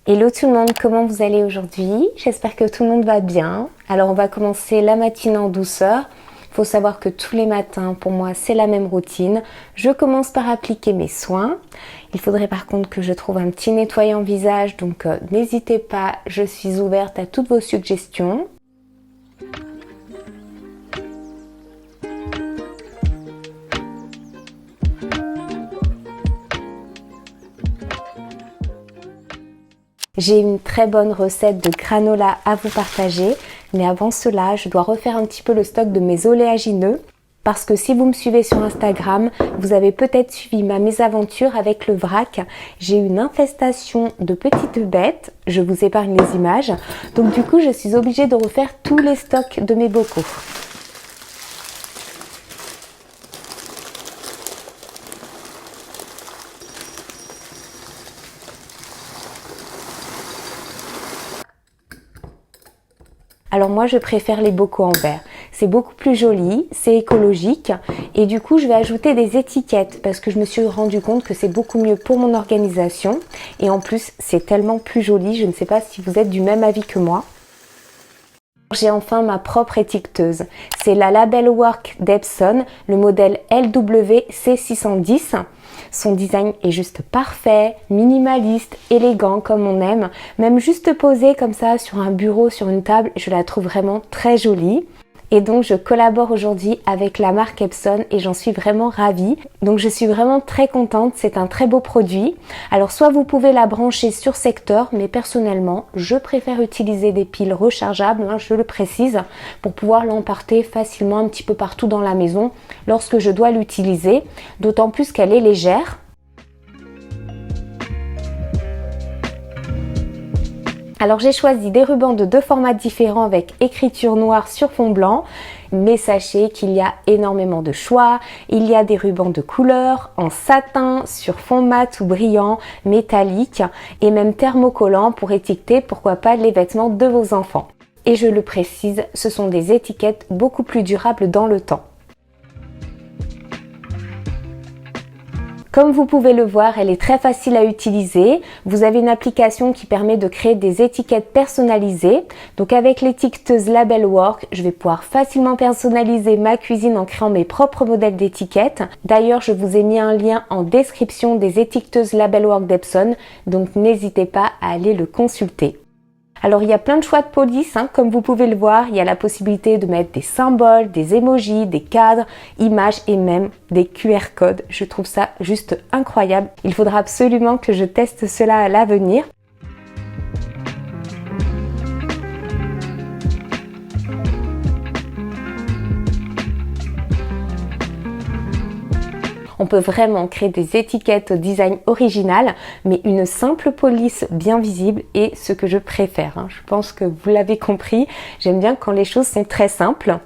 Hello tout le monde, comment vous allez aujourd'hui? J'espère que tout le monde va bien. Alors on va commencer la matinée en douceur. Il faut savoir que tous les matins, pour moi, c'est la même routine. Je commence par appliquer mes soins. Il faudrait par contre que je trouve un petit nettoyant visage, donc n'hésitez pas, je suis ouverte à toutes vos suggestions. J'ai une très bonne recette de granola à vous partager, mais avant cela, je dois refaire un petit peu le stock de mes oléagineux, parce que si vous me suivez sur Instagram, vous avez peut-être suivi ma mésaventure avec le vrac. J'ai eu une infestation de petites bêtes, je vous épargne les images, donc du coup je suis obligée de refaire tous les stocks de mes bocaux. Alors moi je préfère les bocaux en verre, c'est beaucoup plus joli, c'est écologique et du coup je vais ajouter des étiquettes parce que je me suis rendu compte que c'est beaucoup mieux pour mon organisation et en plus c'est tellement plus joli, je ne sais pas si vous êtes du même avis que moi. J'ai enfin ma propre étiqueteuse, c'est la Label Work d'Epson, le modèle LWC610. Son design est juste parfait, minimaliste, élégant comme on aime. Même juste posée comme ça sur un bureau, sur une table, je la trouve vraiment très jolie. Et donc je collabore aujourd'hui avec la marque Epson et j'en suis vraiment ravie. Donc je suis vraiment très contente, c'est un très beau produit. Alors soit vous pouvez la brancher sur secteur, mais personnellement je préfère utiliser des piles rechargeables, je le précise, pour pouvoir l'emporter facilement un petit peu partout dans la maison lorsque je dois l'utiliser, d'autant plus qu'elle est légère. Alors j'ai choisi des rubans de deux formats différents avec écriture noire sur fond blanc, mais sachez qu'il y a énormément de choix. Il y a des rubans de couleur, en satin, sur fond mat ou brillant, métallique et même thermocollant pour étiqueter pourquoi pas les vêtements de vos enfants. Et je le précise, ce sont des étiquettes beaucoup plus durables dans le temps. Comme vous pouvez le voir, elle est très facile à utiliser. Vous avez une application qui permet de créer des étiquettes personnalisées. Donc avec l'étiqueteuse Label Work, je vais pouvoir facilement personnaliser ma cuisine en créant mes propres modèles d'étiquettes. D'ailleurs, je vous ai mis un lien en description des étiqueteuses Label Work d'Epson, donc n'hésitez pas à aller le consulter. Alors il y a plein de choix de police, comme vous pouvez le voir, il y a la possibilité de mettre des symboles, des emojis, des cadres, images et même des QR codes. Je trouve ça juste incroyable. Il faudra absolument que je teste cela à l'avenir. On peut vraiment créer des étiquettes au design original, mais une simple police bien visible est ce que je préfère. Je pense que vous l'avez compris, j'aime bien quand les choses sont très simples.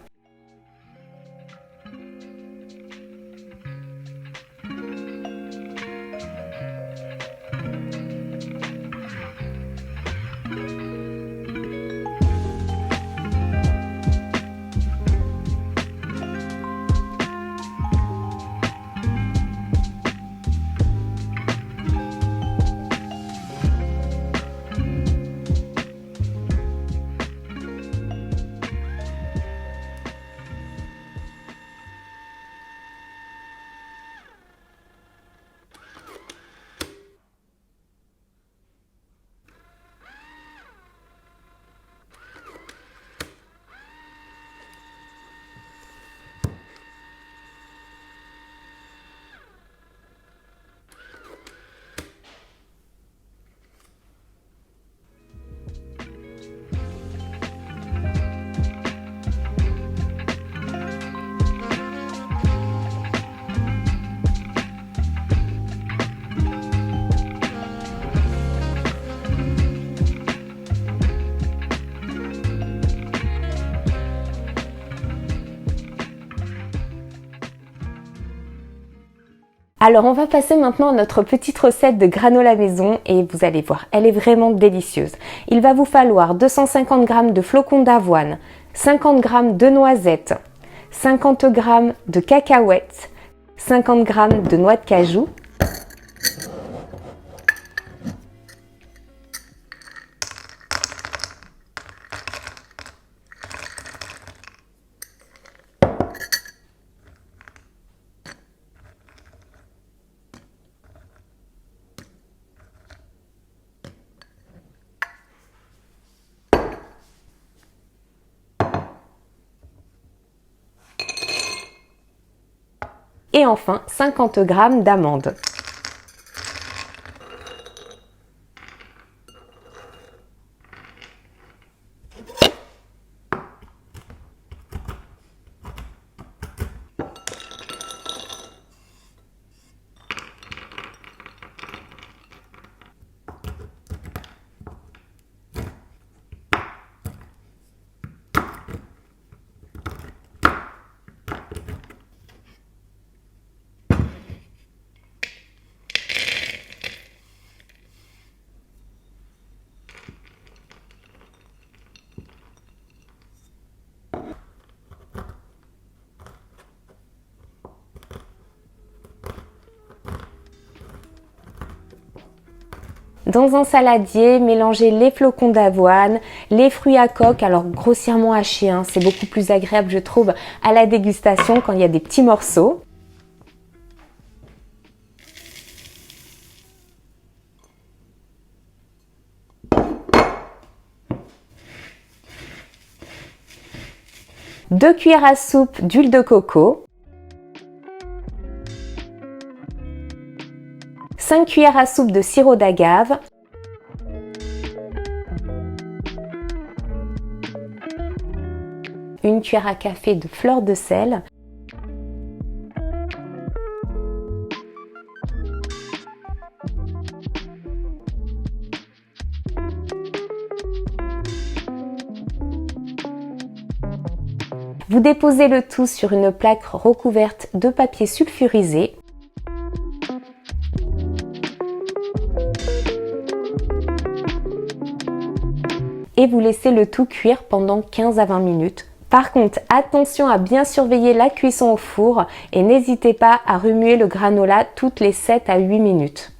Alors on va passer maintenant à notre petite recette de granola maison et vous allez voir, elle est vraiment délicieuse. Il va vous falloir 250 g de flocons d'avoine, 50 g de noisettes, 50 g de cacahuètes, 50 g de noix de cajou, Et enfin 50 g d'amandes. Dans un saladier, mélangez les flocons d'avoine, les fruits à coque, alors grossièrement hachés, hein, c'est beaucoup plus agréable je trouve à la dégustation quand il y a des petits morceaux. Deux cuillères à soupe d'huile de coco. 5 cuillères à soupe de sirop d'agave. Une cuillère à café de fleur de sel. Vous déposez le tout sur une plaque recouverte de papier sulfurisé. Et vous laissez le tout cuire pendant 15 à 20 minutes. Par contre, attention à bien surveiller la cuisson au four et n'hésitez pas à remuer le granola toutes les 7 à 8 minutes.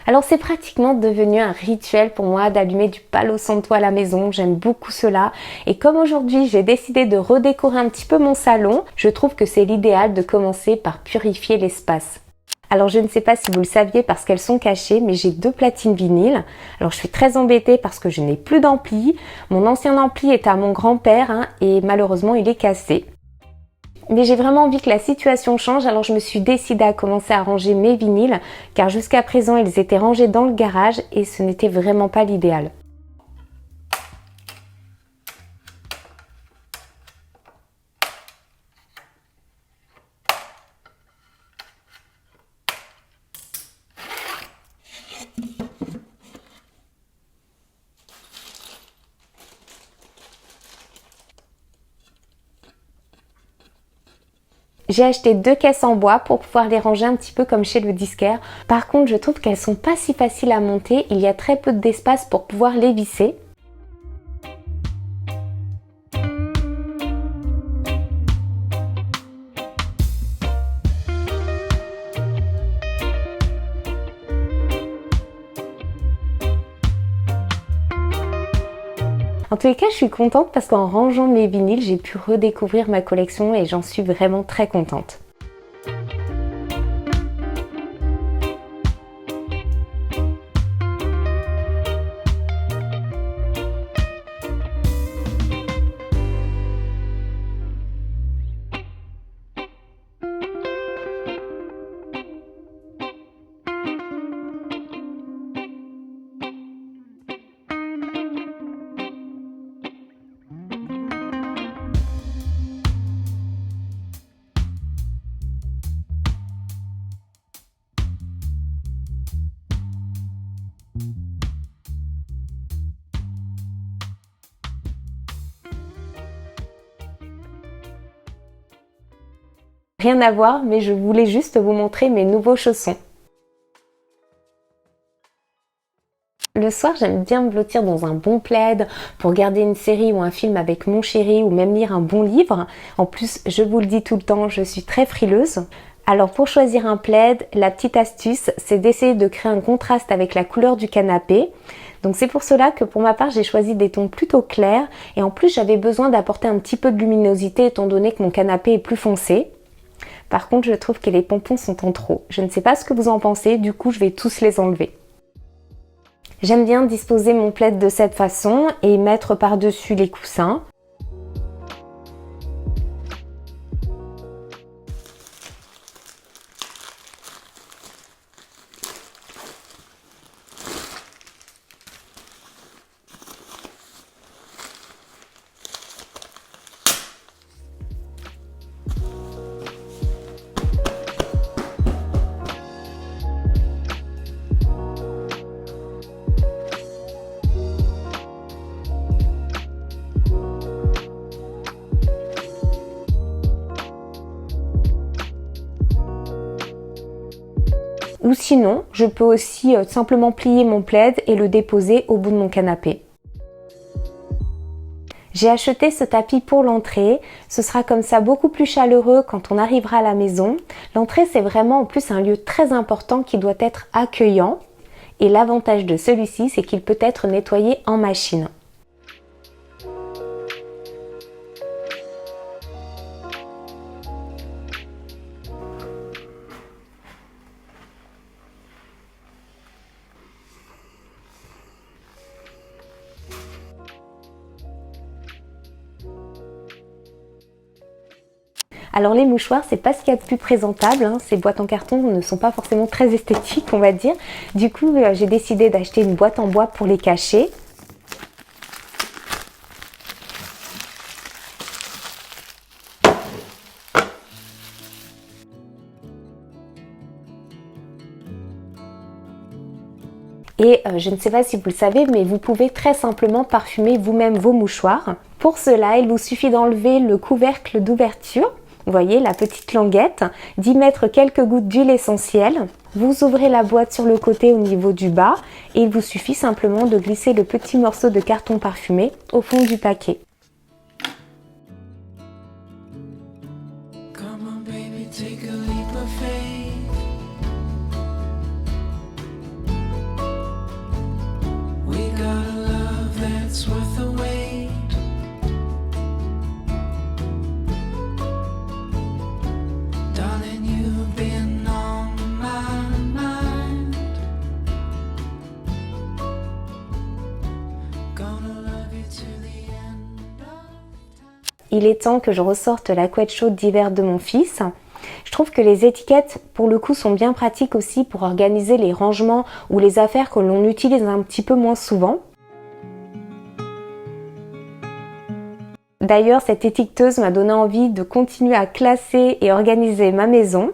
Alors c'est pratiquement devenu un rituel pour moi d'allumer du Palo Santo à la maison, j'aime beaucoup cela. Et comme aujourd'hui j'ai décidé de redécorer un petit peu mon salon, je trouve que c'est l'idéal de commencer par purifier l'espace. Alors je ne sais pas si vous le saviez parce qu'elles sont cachées, mais j'ai 2 platines vinyles. Alors je suis très embêtée parce que je n'ai plus d'ampli. Mon ancien ampli est à mon grand-père et malheureusement il est cassé. Mais j'ai vraiment envie que la situation change, alors je me suis décidée à commencer à ranger mes vinyles, car jusqu'à présent ils étaient rangés dans le garage et ce n'était vraiment pas l'idéal. J'ai acheté 2 caisses en bois pour pouvoir les ranger un petit peu comme chez le disquaire. Par contre, je trouve qu'elles sont pas si faciles à monter. Il y a très peu d'espace pour pouvoir les visser. En tous les cas, je suis contente parce qu'en rangeant mes vinyles, j'ai pu redécouvrir ma collection et j'en suis vraiment très contente. Rien à voir, mais je voulais juste vous montrer mes nouveaux chaussons. Le soir, j'aime bien me blottir dans un bon plaid pour regarder une série ou un film avec mon chéri ou même lire un bon livre. En plus, je vous le dis tout le temps, je suis très frileuse. Alors pour choisir un plaid, la petite astuce, c'est d'essayer de créer un contraste avec la couleur du canapé. Donc c'est pour cela que pour ma part, j'ai choisi des tons plutôt clairs et en plus j'avais besoin d'apporter un petit peu de luminosité étant donné que mon canapé est plus foncé. Par contre, je trouve que les pompons sont en trop. Je ne sais pas ce que vous en pensez, du coup je vais tous les enlever. J'aime bien disposer mon plaid de cette façon et mettre par-dessus les coussins. Ou sinon, je peux aussi simplement plier mon plaid et le déposer au bout de mon canapé. J'ai acheté ce tapis pour l'entrée, ce sera comme ça beaucoup plus chaleureux quand on arrivera à la maison. L'entrée c'est vraiment en plus un lieu très important qui doit être accueillant et l'avantage de celui-ci c'est qu'il peut être nettoyé en machine. Alors les mouchoirs, c'est pas ce qu'il y a de plus présentable, hein. Ces boîtes en carton ne sont pas forcément très esthétiques, on va dire. Du coup, j'ai décidé d'acheter une boîte en bois pour les cacher. Et je ne sais pas si vous le savez, mais vous pouvez très simplement parfumer vous-même vos mouchoirs. Pour cela, il vous suffit d'enlever le couvercle d'ouverture. Vous voyez la petite languette, d'y mettre quelques gouttes d'huile essentielle. Vous ouvrez la boîte sur le côté au niveau du bas et il vous suffit simplement de glisser le petit morceau de carton parfumé au fond du paquet. Il est temps que je ressorte la couette chaude d'hiver de mon fils. Je trouve que les étiquettes, pour le coup, sont bien pratiques aussi pour organiser les rangements ou les affaires que l'on utilise un petit peu moins souvent. D'ailleurs, cette étiqueteuse m'a donné envie de continuer à classer et organiser ma maison.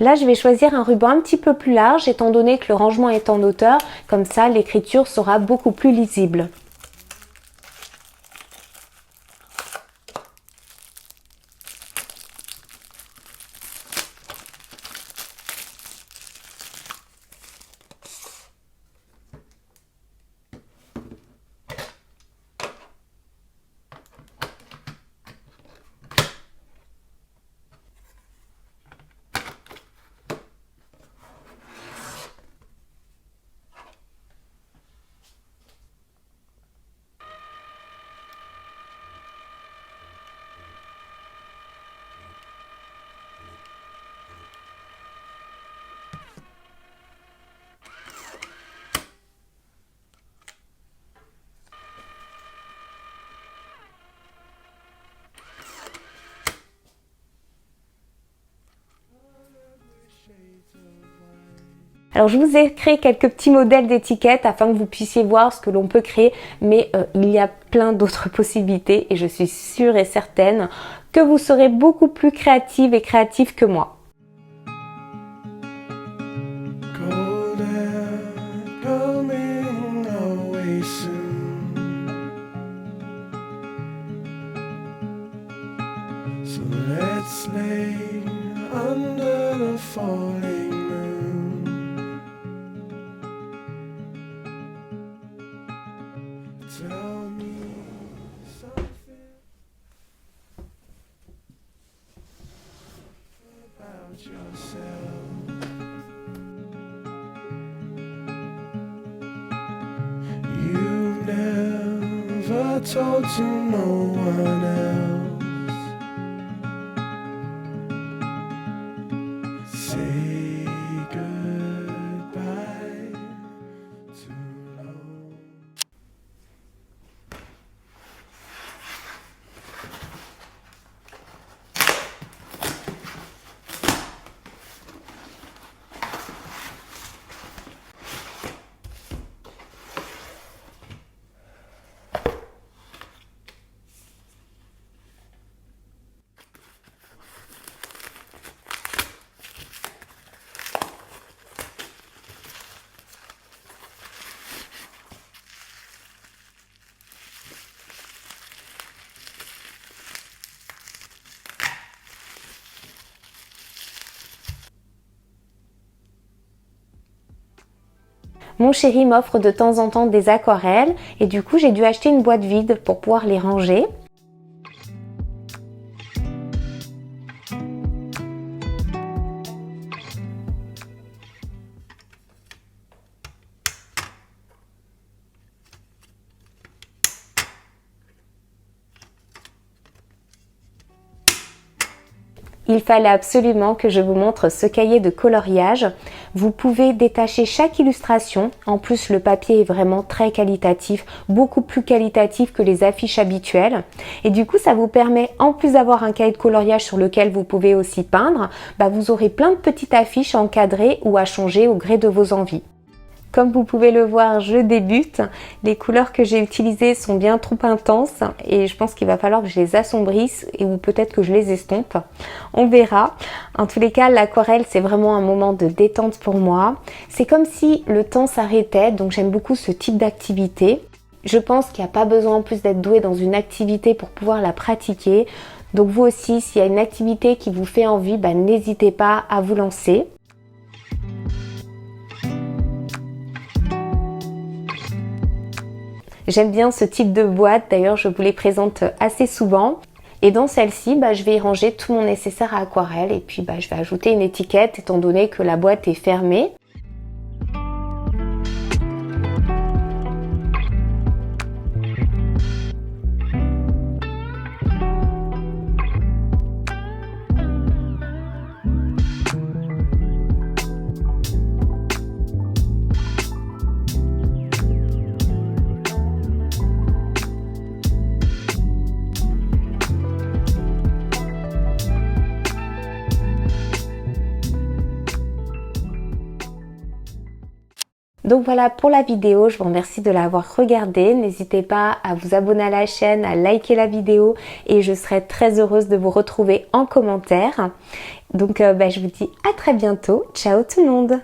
Là, je vais choisir un ruban un petit peu plus large, étant donné que le rangement est en hauteur, comme ça l'écriture sera beaucoup plus lisible. Alors je vous ai créé quelques petits modèles d'étiquettes afin que vous puissiez voir ce que l'on peut créer, mais il y a plein d'autres possibilités et je suis sûre et certaine que vous serez beaucoup plus créative et créatif que moi. So let's lay under the falling moon. Tell me something about yourself. You've never told to no one else. Say goodbye to love. Mon chéri m'offre de temps en temps des aquarelles et du coup j'ai dû acheter une boîte vide pour pouvoir les ranger. Il fallait absolument que je vous montre ce cahier de coloriage. Vous pouvez détacher chaque illustration. En plus, le papier est vraiment très qualitatif, beaucoup plus qualitatif que les affiches habituelles. Et du coup, ça vous permet, en plus d'avoir un cahier de coloriage sur lequel vous pouvez aussi peindre, vous aurez plein de petites affiches à encadrer ou à changer au gré de vos envies. Comme vous pouvez le voir, je débute. Les couleurs que j'ai utilisées sont bien trop intenses et je pense qu'il va falloir que je les assombrisse ou peut-être que je les estompe. On verra. En tous les cas, l'aquarelle, c'est vraiment un moment de détente pour moi. C'est comme si le temps s'arrêtait, donc j'aime beaucoup ce type d'activité. Je pense qu'il n'y a pas besoin en plus d'être doué dans une activité pour pouvoir la pratiquer. Donc vous aussi, s'il y a une activité qui vous fait envie, n'hésitez pas à vous lancer. J'aime bien ce type de boîte, d'ailleurs je vous les présente assez souvent. Et dans celle-ci, je vais y ranger tout mon nécessaire à aquarelle et puis je vais ajouter une étiquette étant donné que la boîte est fermée. Donc voilà pour la vidéo, je vous remercie de l'avoir regardée. N'hésitez pas à vous abonner à la chaîne, à liker la vidéo et je serai très heureuse de vous retrouver en commentaire. Donc je vous dis à très bientôt. Ciao tout le monde!